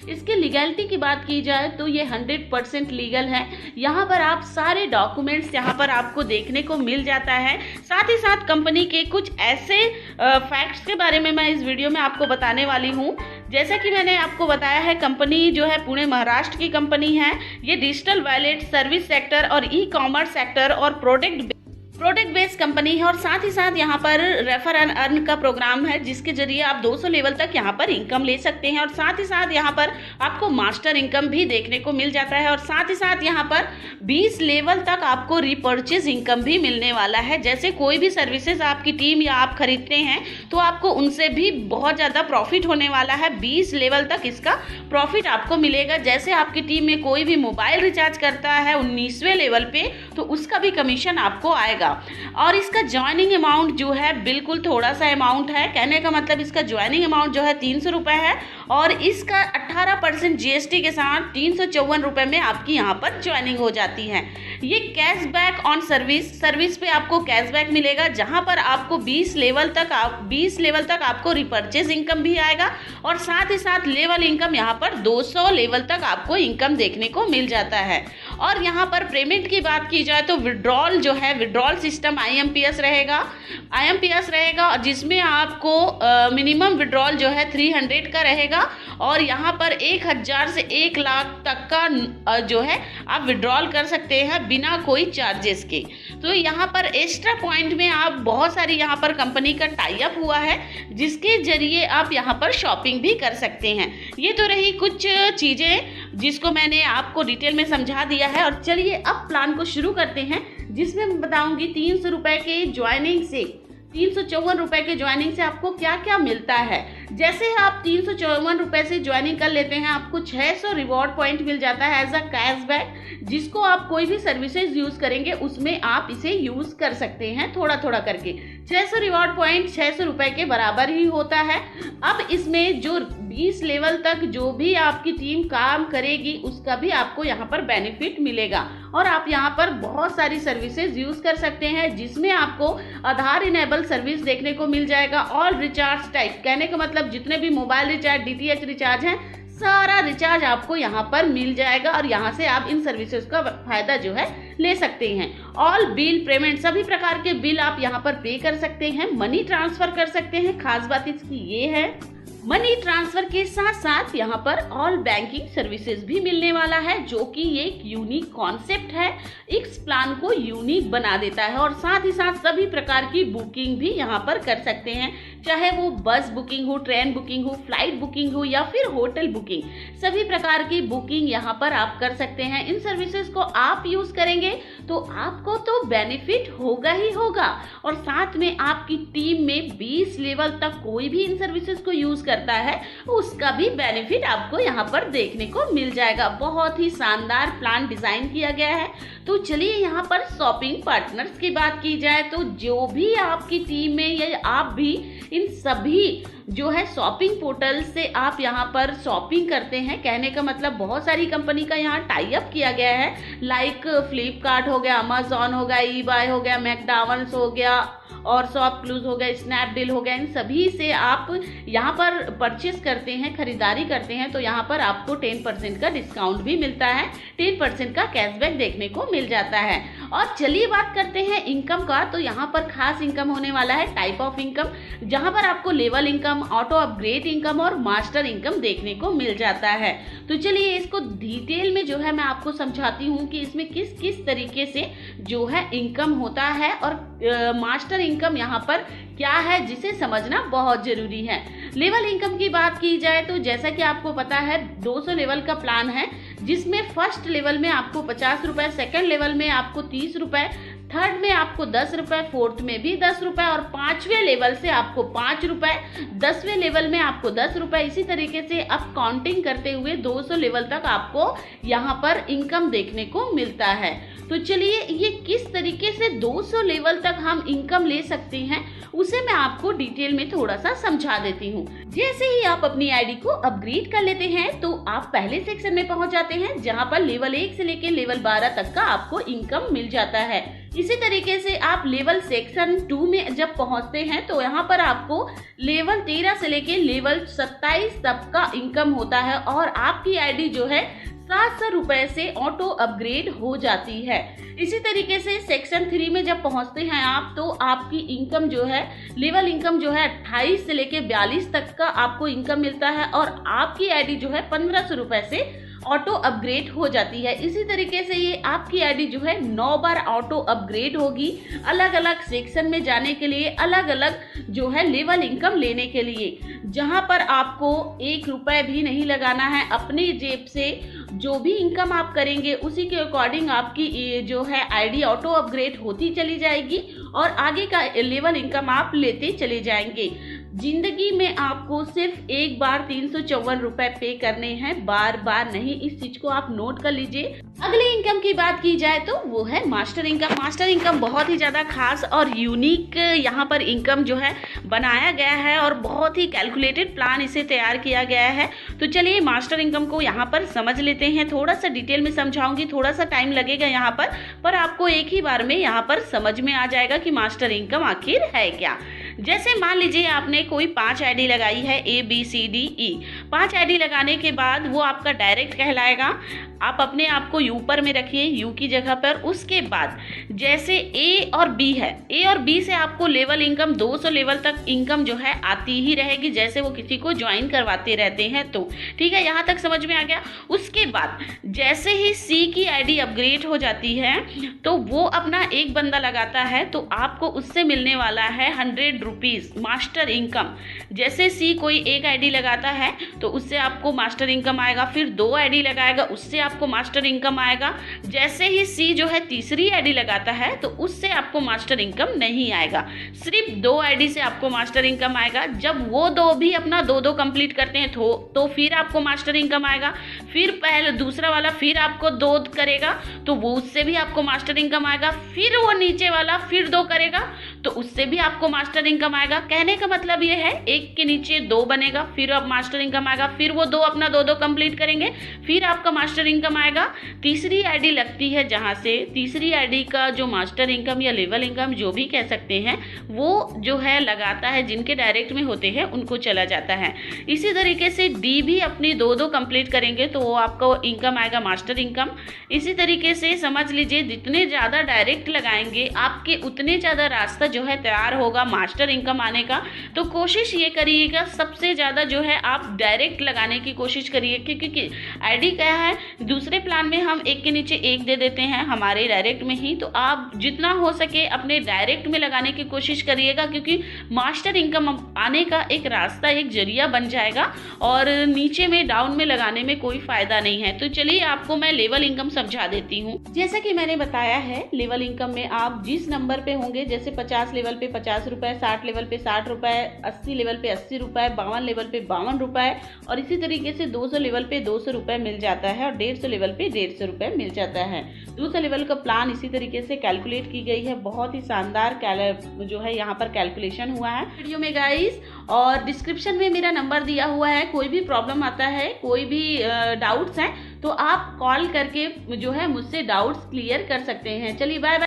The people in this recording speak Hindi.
इसके लीगैलिटी की बात की जाए तो ये 100% लीगल है। यहाँ पर आप सारे डॉक्यूमेंट्स यहाँ पर आपको देखने को मिल जाता है। साथ ही साथ कंपनी के कुछ ऐसे फैक्ट्स के बारे में मैं इस वीडियो में आपको बताने वाली हूँ। जैसा कि मैंने आपको बताया है, कंपनी जो है पुणे महाराष्ट्र की कंपनी है। ये डिजिटल वॉलेट, सर्विस सेक्टर और ई कॉमर्स सेक्टर और प्रोडक्ट बेस्ड कंपनी है। और साथ ही साथ यहाँ पर रेफर एंड अर्न का प्रोग्राम है, जिसके जरिए आप 200 लेवल तक यहाँ पर इनकम ले सकते हैं। और साथ ही साथ यहाँ पर आपको मास्टर इनकम भी देखने को मिल जाता है। और साथ ही साथ यहाँ पर 20 लेवल तक आपको रिपर्चेज इनकम भी मिलने वाला है। जैसे कोई भी सर्विसेज आपकी टीम या आप खरीदते हैं तो आपको उनसे भी बहुत ज़्यादा प्रॉफिट होने वाला है। 20 लेवल तक इसका प्रॉफिट आपको मिलेगा। जैसे आपकी टीम में कोई भी मोबाइल रिचार्ज करता है 19वें लेवल पे, तो उसका भी कमीशन आपको आएगा। और इसका ज्वाइनिंग अमाउंट जो है बिल्कुल थोड़ा सा अमाउंट है। कहने का मतलब इसका ज्वाइनिंग अमाउंट जो है 300 रुपये है। और इसका 18% जीएसटी के साथ 354 रुपये में आपकी यहाँ पर ज्वाइनिंग हो जाती है। ये कैशबैक ऑन सर्विस पे आपको कैशबैक मिलेगा, जहाँ पर आपको 20 लेवल तक आपको रिपर्चेज इनकम भी आएगा। और साथ ही साथ लेवल इनकम यहाँ पर 200 लेवल तक आपको इनकम देखने को मिल जाता है। और यहाँ पर पेमेंट की बात की जाए तो विड्रॉल जो है, विड्रॉल सिस्टम IMPS रहेगा, जिसमें आपको मिनिमम विड्रॉल जो है 300 का रहेगा। और यहाँ पर 1000 से 1 लाख तक का जो है आप विड्रॉल कर सकते हैं बिना कोई चार्जेस के। तो यहाँ पर एक्स्ट्रा पॉइंट में आप बहुत सारी यहाँ पर कंपनी का टाई अप हुआ है, जिसके जरिए आप यहाँ पर शॉपिंग भी कर सकते हैं। ये तो रही कुछ चीज़ें जिसको मैंने आपको डिटेल में समझा दिया है। और चलिए अब प्लान को शुरू करते हैं, जिसमें मैं बताऊंगी 300 रुपये के ज्वाइनिंग से, 354 रुपये के ज्वाइनिंग से आपको क्या क्या मिलता है। जैसे आप 354 रुपये से ज्वाइनिंग कर लेते हैं, आपको 600 रिवॉर्ड पॉइंट मिल जाता है एज अ कैशबैक, जिसको आप कोई भी सर्विसेज यूज़ करेंगे उसमें आप इसे यूज़ कर सकते हैं थोड़ा थोड़ा करके। 600 रिवॉर्ड पॉइंट 600 रुपये के बराबर ही होता है। अब इसमें जो 20 लेवल तक जो भी आपकी टीम काम करेगी उसका भी आपको यहाँ पर बेनिफिट मिलेगा। और आप यहाँ पर बहुत सारी सर्विसेज यूज़ कर सकते हैं, जिसमें आपको आधार इनेबल सर्विस देखने को मिल जाएगा। ऑल रिचार्ज टाइप, कहने का मतलब जितने भी मोबाइल रिचार्ज, DTH रिचार्ज हैं, सारा रिचार्ज आपको यहाँ पर मिल जाएगा। और यहाँ से आप इन सर्विसेज का फायदा जो है ले सकते हैं। ऑल बिल पेमेंट, सभी प्रकार के बिल आप यहाँ पर पे कर सकते हैं, मनी ट्रांसफर कर सकते हैं। खास बात इसकी ये है, मनी ट्रांसफर के साथ साथ यहाँ पर ऑल बैंकिंग सर्विसेज भी मिलने वाला है, जो कि एक यूनिक कॉन्सेप्ट है, इस प्लान को यूनिक बना देता है। और साथ ही साथ सभी प्रकार की बुकिंग भी यहाँ पर कर सकते हैं, चाहे वो बस बुकिंग हो, ट्रेन बुकिंग हो, फ्लाइट बुकिंग हो या फिर होटल बुकिंग, सभी प्रकार की बुकिंग यहाँ पर आप कर सकते हैं। इन सर्विसेज को आप यूज करेंगे तो आपको तो बेनिफिट होगा ही होगा। और साथ में आपकी टीम में 20 लेवल तक कोई भी इन सर्विसेज को यूज करता है, उसका भी बेनिफिट आपको यहाँ पर देखने को मिल जाएगा। बहुत ही शानदार प्लान डिजाइन किया गया है। तो चलिए यहाँ पर शॉपिंग पार्टनर्स की बात की जाए तो जो भी आपकी टीम में या आप भी इन सभी जो है शॉपिंग पोर्टल से आप यहाँ पर शॉपिंग करते हैं, कहने का मतलब बहुत सारी कंपनी का यहाँ टाई अप किया गया है, लाइक फ्लिपकार्ट हो गया, अमेजॉन हो गया, eBay हो गया, मैकडॉनल्ड्स हो गया और शॉपक्लूज हो गया, स्नैपडील हो गया। इन सभी से आप यहाँ पर परचेस करते हैं, खरीदारी करते हैं, तो यहाँ पर आपको 10% का डिस्काउंट भी मिलता है, 10% का कैशबैक देखने को मिल जाता है। और चलिए बात करते हैं इनकम का। तो यहाँ पर खास इनकम होने वाला है, टाइप ऑफ इनकम, जहाँ पर आपको level income, auto upgrade income और मास्टर इनकम देखने को मिल जाता है। तो चलिए इसको डिटेल में जो है मैं आपको समझाती हूँ कि इसमें किस किस तरीके से जो है इनकम होता है और मास्टर इनकम यहाँ पर क्या है, जिसे समझना बहुत जरूरी है। लेवल इनकम की बात की जाए तो जैसा कि आपको पता है 200 लेवल का प्लान है, जिसमें फर्स्ट लेवल में आपको 50 रुपये, सेकेंड लेवल में आपको 30 रुपये, थर्ड में आपको 10 रुपये, फोर्थ में भी 10 रुपये और 5वें लेवल से आपको 5 रुपये, 10वें लेवल में आपको 10 रुपये। इसी तरीके से अब काउंटिंग करते हुए 200 लेवल तक आपको यहाँ पर इनकम देखने को मिलता है। तो चलिए ये किस तरीके से 200 लेवल तक हम इनकम ले सकते हैं उसे मैं आपको डिटेल में थोड़ा सा समझा देती हूँ। जैसे ही आप अपनी आईडी को अपग्रेड कर लेते हैं तो आप पहले सेक्शन में पहुंच जाते हैं, जहां पर लेवल 1 से लेकर लेवल 12 तक का आपको इनकम मिल जाता है। इसी तरीके से आप लेवल सेक्शन 2 में जब पहुंचते हैं तो यहाँ पर आपको लेवल 13 से लेकर लेवल 27 तक का इनकम होता है और आपकी आईडी जो है 700 रुपए से ऑटो अपग्रेड हो जाती है। इसी तरीके से सेक्शन 3 में जब पहुंचते हैं आप तो आपकी इनकम जो है, लेवल इनकम जो है 28 से लेके 42 तक का आपको इनकम मिलता है और आपकी आईडी जो है 1500 रुपए से ऑटो अपग्रेड हो जाती है। इसी तरीके से ये आपकी आईडी जो है 9 बार ऑटो अपग्रेड होगी, अलग अलग सेक्शन में जाने के लिए, अलग अलग जो है लेवल इनकम लेने के लिए, जहां पर आपको 1 रुपए भी नहीं लगाना है। अपनी जेब से जो भी इनकम आप करेंगे उसी के अकॉर्डिंग आपकी जो है आईडी ऑटो अपग्रेड होती चली जाएगी और आगे का लेवल इनकम आप लेते चले जाएंगे। जिंदगी में आपको सिर्फ एक बार 354 रुपए पे करने हैं, बार बार नहीं। इस चीज को आप नोट कर लीजिए। अगले इनकम की बात की जाए तो वो है मास्टर इनकम। मास्टर इनकम बहुत ही ज्यादा खास और यूनिक यहाँ पर इनकम जो है बनाया गया है और बहुत ही कैलकुलेटेड प्लान इसे तैयार किया गया है। तो चलिए मास्टर इनकम को यहाँ पर समझ लेते हैं। थोड़ा सा डिटेल में समझाऊंगी, थोड़ा सा टाइम लगेगा यहाँ पर आपको एक ही बार में यहाँ पर समझ में आ जाएगा कि मास्टर इनकम आखिर है क्या। जैसे मान लीजिए आपने कोई 5 आईडी लगाई है ABCDE। 5 आईडी लगाने के बाद वो आपका डायरेक्ट कहलाएगा। आप अपने आप को यू पर में रखिए, यू की जगह पर। उसके बाद जैसे A और B है, A और B से आपको लेवल इनकम 200 लेवल तक इनकम जो है आती ही रहेगी, जैसे वो किसी को ज्वाइन करवाते रहते हैं। तो ठीक है, यहाँ तक समझ में आ गया। उसके बाद जैसे ही C की आईडी अपग्रेड हो जाती है तो वो अपना एक बंदा लगाता है तो आपको उससे मिलने वाला है 100 रुपीज मास्टर इनकम। जैसे सी कोई एक आईडी लगाता है तो उससे आपको मास्टर इनकम आएगा, फिर 2 आईडी लगाएगा उससे आपको मास्टर इनकम आएगा। जैसे ही सी जो है तीसरी आईडी लगाता है तो उससे आपको मास्टर इनकम नहीं आएगा, सिर्फ 2 आईडी से आपको मास्टर इनकम आएगा। जब वो 2 भी अपना 2-2 कंप्लीट करते हैं तो फिर आपको मास्टर इनकम आएगा। फिर पहले दूसरा वाला फिर आपको 2 करेगा तो वो उससे भी आपको मास्टर इनकम आएगा। फिर वो नीचे वाला फिर 2 करेगा तो उससे भी आपको मास्टर इनकम आएगा। कहने का मतलब ये है एक के नीचे 2 बनेगा, फिर अब मास्टर इनकम आएगा। फिर वो 2 अपना 2-2 कंप्लीट करेंगे, फिर आपका मास्टर इनकम आएगा। तीसरी आईडी लगती है जहां से तीसरी आईडी का जो मास्टर इनकम या लेवल इनकम जो भी कह सकते हैं वो जो है लगाता है, जिनके डायरेक्ट में होते हैं उनको चला जाता है। इसी तरीके से डी भी अपनी 2-2 कंप्लीट करेंगे तो वो आपको इनकम आएगा मास्टर इनकम। इसी तरीके से समझ लीजिए जितने ज़्यादा डायरेक्ट लगाएंगे आपके उतने ज़्यादा रास्ता जो है तैयार होगा मास्टर इनकम आने का। तो कोशिश ये करिएगा सबसे ज़्यादा जो है आप डायरेक्ट लगाने की कोशिश करिए, क्योंकि आईडी क्या है दूसरे प्लान में हम एक के नीचे एक दे देते हैं हमारे डायरेक्ट में ही। तो आप जितना हो सके अपने डायरेक्ट में लगाने की कोशिश करिएगा, क्योंकि मास्टर इनकम आने का एक रास्ता, एक जरिया बन जाएगा और नीचे में डाउन में लगाने में कोई फायदा नहीं है। तो चलिए आपको मैं लेवल इनकम समझा देती हूँ। जैसा कि मैंने बताया है लेवल इनकम में आप जिस नंबर पे होंगे, जैसे 50 लेवल पे 50 रुपए, 60 लेवल पे 60 रुपए, 80 लेवल पे 80 रुपए, 52 लेवल पे 52 रुपए और इसी तरीके से 200 लेवल पे 200 रुपए मिल जाता है और 150 लेवल पे 150 रुपए मिल जाता है। 200 लेवल का प्लान इसी तरीके से कैलकुलेट की गई है, बहुत ही शानदार जो है यहाँ पर कैलकुलेशन हुआ है वीडियो में गाइस। और डिस्क्रिप्शन में मेरा नंबर दिया हुआ है, कोई भी प्रॉब्लम आता है, कोई भी डाउट्स हैं तो आप कॉल करके जो है मुझसे डाउट्स क्लियर कर सकते हैं। चलिए बाय बाय।